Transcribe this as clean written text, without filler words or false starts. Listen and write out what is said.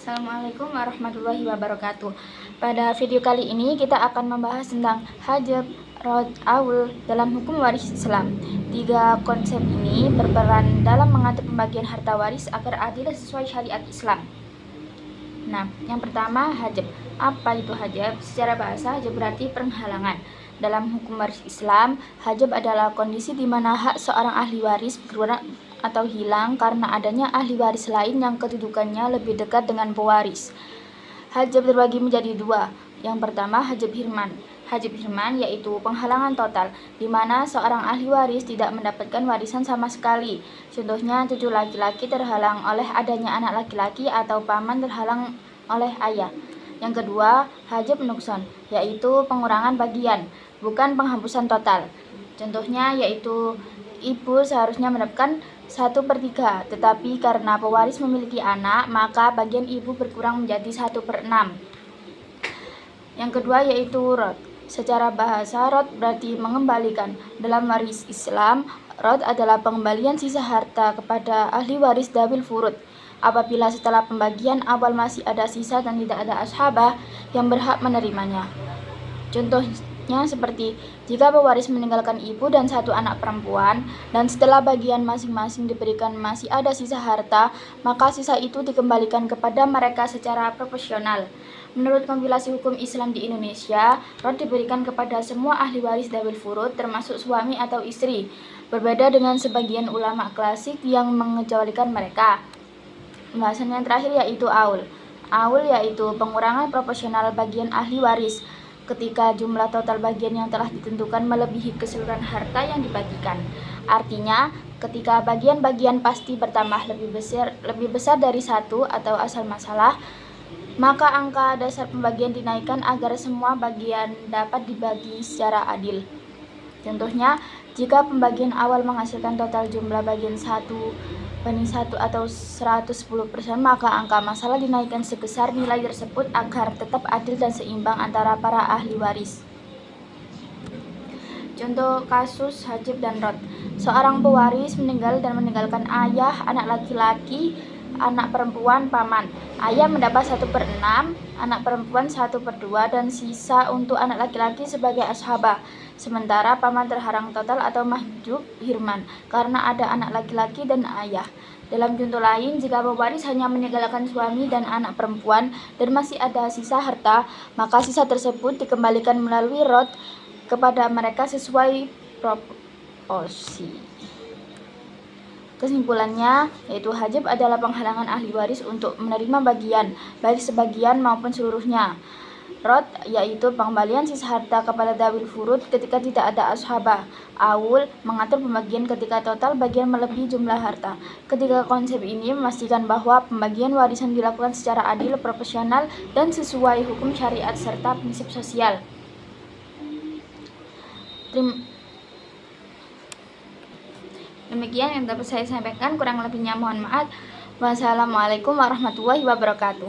Assalamualaikum warahmatullahi wabarakatuh. Pada video kali ini kita akan membahas tentang hajab, rod, aul dalam hukum waris Islam. Tiga konsep ini berperan dalam mengatur pembagian harta waris agar adil sesuai syariat Islam. Nah, yang pertama hajab. Apa itu hajab? Secara bahasa, hajab berarti penghalangan. Dalam hukum waris Islam, hajab adalah kondisi di mana hak seorang ahli waris berkurang atau hilang karena adanya ahli waris lain yang kedudukannya lebih dekat dengan pewaris. Hajab terbagi menjadi dua. Yang pertama, hajab hirman. Hajab hirman yaitu penghalangan total, di mana seorang ahli waris tidak mendapatkan warisan sama sekali. Contohnya, cucu laki-laki terhalang oleh adanya anak laki-laki atau paman terhalang oleh ayah. Yang kedua, hajab nukson, yaitu pengurangan bagian, bukan penghapusan total. Contohnya yaitu ibu seharusnya mendapatkan 1/3, tetapi karena pewaris memiliki anak, maka bagian ibu berkurang menjadi 1/6. Yang kedua yaitu rod. Secara bahasa, rod berarti mengembalikan. Dalam waris Islam, rod adalah pengembalian sisa harta kepada ahli waris dzawil furud. Apabila setelah pembagian awal masih ada sisa dan tidak ada ashabah yang berhak menerimanya. Contohnya seperti jika pewaris meninggalkan ibu dan satu anak perempuan, dan setelah bagian masing-masing diberikan masih ada sisa harta, maka sisa itu dikembalikan kepada mereka secara proporsional. Menurut kompilasi hukum Islam di Indonesia, rod diberikan kepada semua ahli waris dzawil furud termasuk suami atau istri, berbeda dengan sebagian ulama klasik yang mengecualikan mereka. Pembahasan yang terakhir yaitu aul. Aul yaitu pengurangan proporsional bagian ahli waris ketika jumlah total bagian yang telah ditentukan melebihi keseluruhan harta yang dibagikan. Artinya, ketika bagian-bagian pasti bertambah lebih besar dari satu atau asal masalah, maka angka dasar pembagian dinaikkan agar semua bagian dapat dibagi secara adil. Contohnya, jika pembagian awal menghasilkan total jumlah bagian 1/1 atau 110%, maka angka masalah dinaikkan sebesar nilai tersebut agar tetap adil dan seimbang antara para ahli waris. Contoh kasus hajab dan rod. Seorang pewaris meninggal dan meninggalkan ayah, anak laki-laki, anak perempuan, paman. Ayah mendapat 1/6, anak perempuan 1/2, dan sisa untuk anak laki-laki sebagai ashabah. Sementara paman terhalang total atau mahjub hirman karena ada anak laki-laki dan ayah. Dalam contoh lain, jika pewaris hanya meninggalkan suami dan anak perempuan dan masih ada sisa harta, maka sisa tersebut dikembalikan melalui rod kepada mereka sesuai proporsi. Kesimpulannya, yaitu hajab adalah penghalangan ahli waris untuk menerima bagian, baik sebagian maupun seluruhnya. Rod yaitu pengembalian sisa harta kepada dzawil furud ketika tidak ada ashabah. Aul mengatur pembagian ketika total bagian melebihi jumlah harta. Ketiga konsep ini memastikan bahwa pembagian warisan dilakukan secara adil, proporsional, dan sesuai hukum syariat serta prinsip sosial. Demikian yang dapat saya sampaikan, kurang lebihnya mohon maaf. Wassalamualaikum warahmatullahi wabarakatuh.